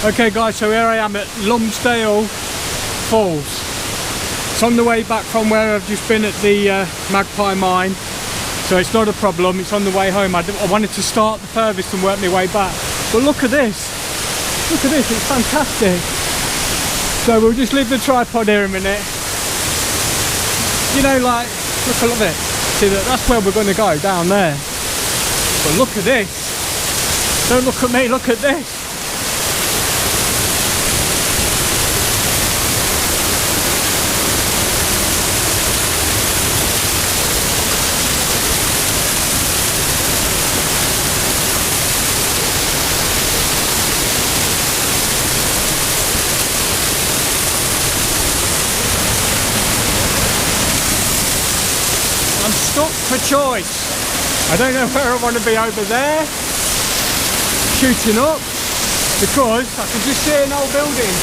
Okay guys, so here I am at Lumsdale Falls. It's on the way back from where I've just been at the MrkIII mine, so it's not a problem, it's on the way home. I wanted to start the furthest and work my way back, but look at this, it's fantastic. So we'll just leave the tripod here a minute. You know, like, look at it, see that's where we're going to go, down there. But look at this, don't look at me, look at this. I'm stuck for choice. I don't know where I want to be, over there, shooting up, because I can just see an old building.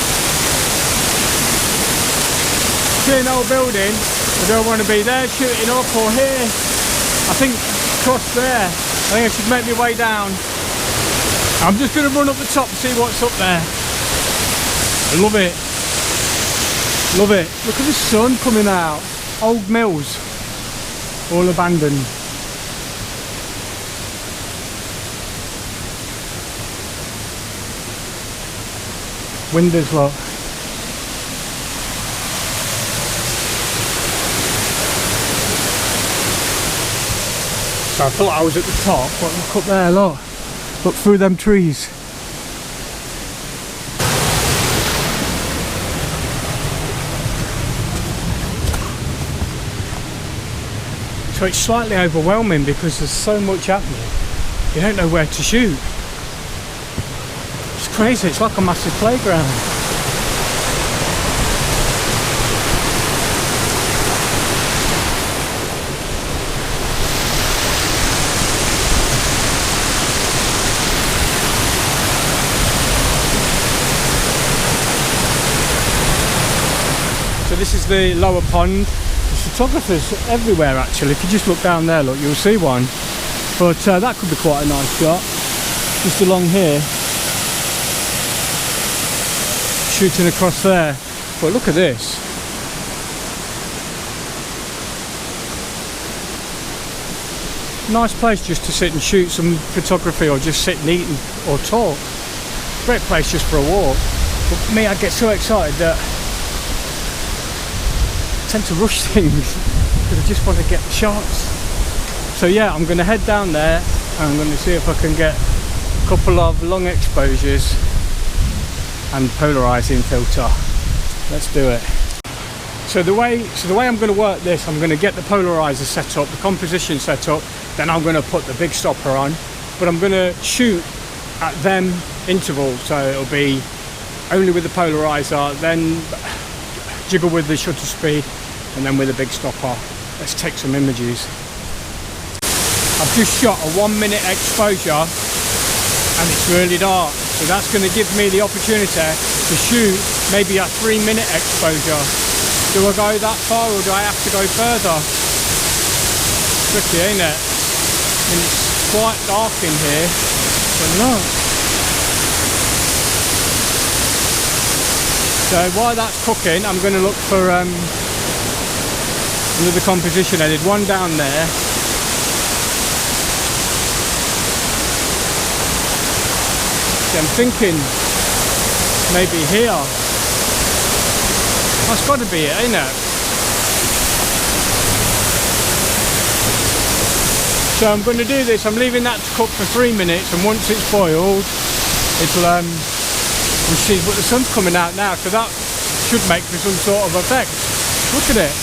I don't want to be there shooting up, or here. I think across there. I think I should make my way down. I'm just going to run up the top and see what's up there. I love it. Love it. Look at the sun coming out. Old mills. All abandoned. Windows lock. So I thought I was at the top, but look up there, look. Look through them trees. So it's slightly overwhelming because there's so much happening. You don't know where to shoot. It's crazy, it's like a massive playground. So this is the lower pond. Photographers everywhere actually. If you just look down there, look, you'll see one. But that could be quite a nice shot. Just along here, shooting across there. But look at this. Nice place just to sit and shoot some photography, or just sit and eat or talk. Great place just for a walk. But for me, I get so excited that I tend to rush things because I just want to get the shots. So yeah, I'm going to head down there and I'm going to see if I can get a couple of long exposures and polarizing filter. Let's do it. So the way I'm going to work this, I'm going to get the polarizer set up, the composition set up, then I'm going to put the big stopper on, but I'm going to shoot at them intervals, so it'll be only with the polarizer, then jiggle with the shutter speed, and then with a big stopper. Let's take some images. I've just shot a 1 minute exposure and it's really dark, so that's going to give me the opportunity to shoot maybe a 3 minute exposure. Do I go that far or do I have to go further? Tricky, ain't it? I mean, it's quite dark in here, but no. So while that's cooking, I'm going to look for another composition. I did one down there. So I'm thinking maybe here. That's got to be it, ain't it? So I'm going to do this. I'm leaving that to cook for 3 minutes, and once it's boiled, it'll we'll see. But the sun's coming out now, so that should make for some sort of effect. Look at it.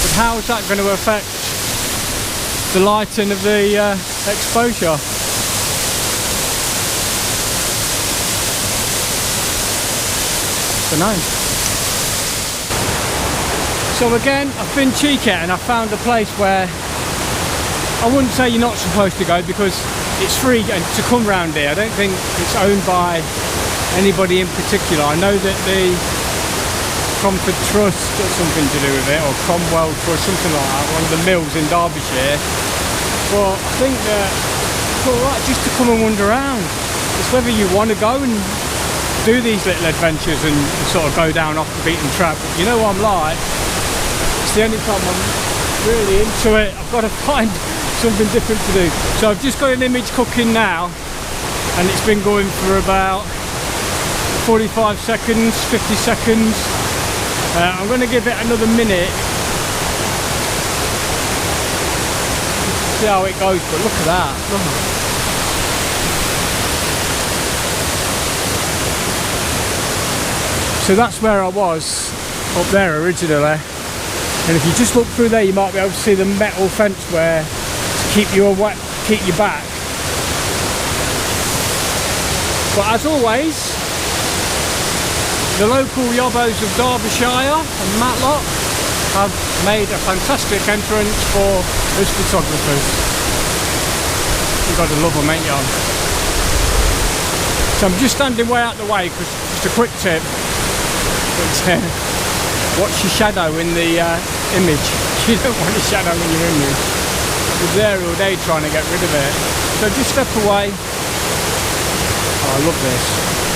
But how is that going to affect the lighting of the exposure? Don't know. So again, I've been cheeky and I found a place where I wouldn't say you're not supposed to go, because it's free to come round here. I don't think it's owned by anybody in particular. I know that the Cromford Trust got something to do with it, or Cromwell Trust, something like that, one of the mills in Derbyshire. But I think that alright just to come and wander around. It's whether you want to go and do these little adventures and sort of go down off the beaten track. But you know what I'm like? It's the only time I'm really into it. I've got to find something different to do. So I've just got an image cooking now, and it's been going for about 45 seconds, 50 seconds. I'm going to give it another minute. See how it goes, but look at that. So that's where I was up there originally, and if you just look through there you might be able to see the metal fence where to keep you away, keep you back. But as always, the local yobbos of Derbyshire and Matlock have made a fantastic entrance for us photographers. You've got to love them, ain't you? So I'm just standing way out the way because just a quick tip. But, watch your shadow in the image. You don't want a shadow in your image. You're there all day trying to get rid of it. So just step away. Oh, I love this.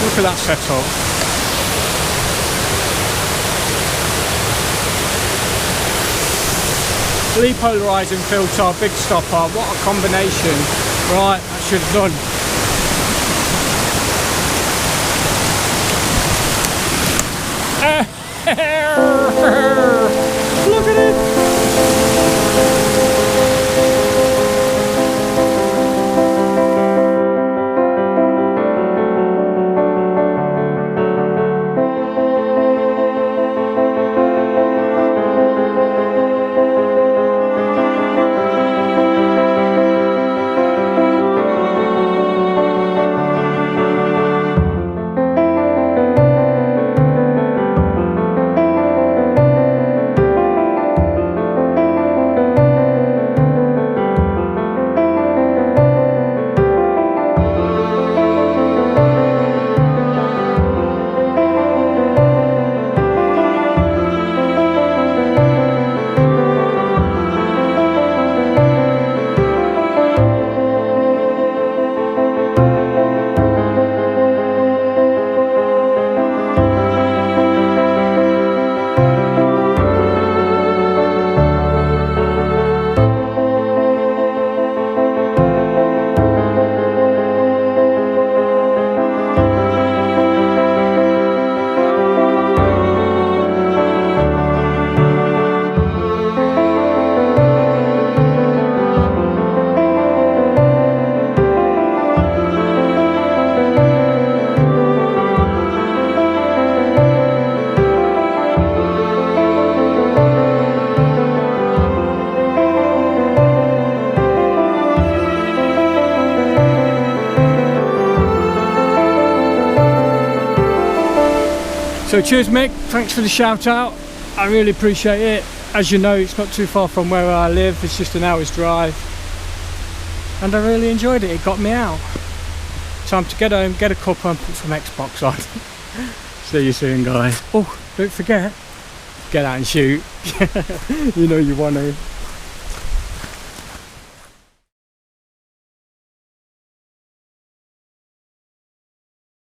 Look at that setup. Repolarising filter, big stopper. What a combination. Right, that should have done. Look at it! So cheers Mick, thanks for the shout out, I really appreciate it. As you know, it's not too far from where I live, it's just an hour's drive. And I really enjoyed it, it got me out. Time to get home, get a cuppa and put some Xbox on. See you soon guys. Oh, don't forget, get out and shoot. You know you want to.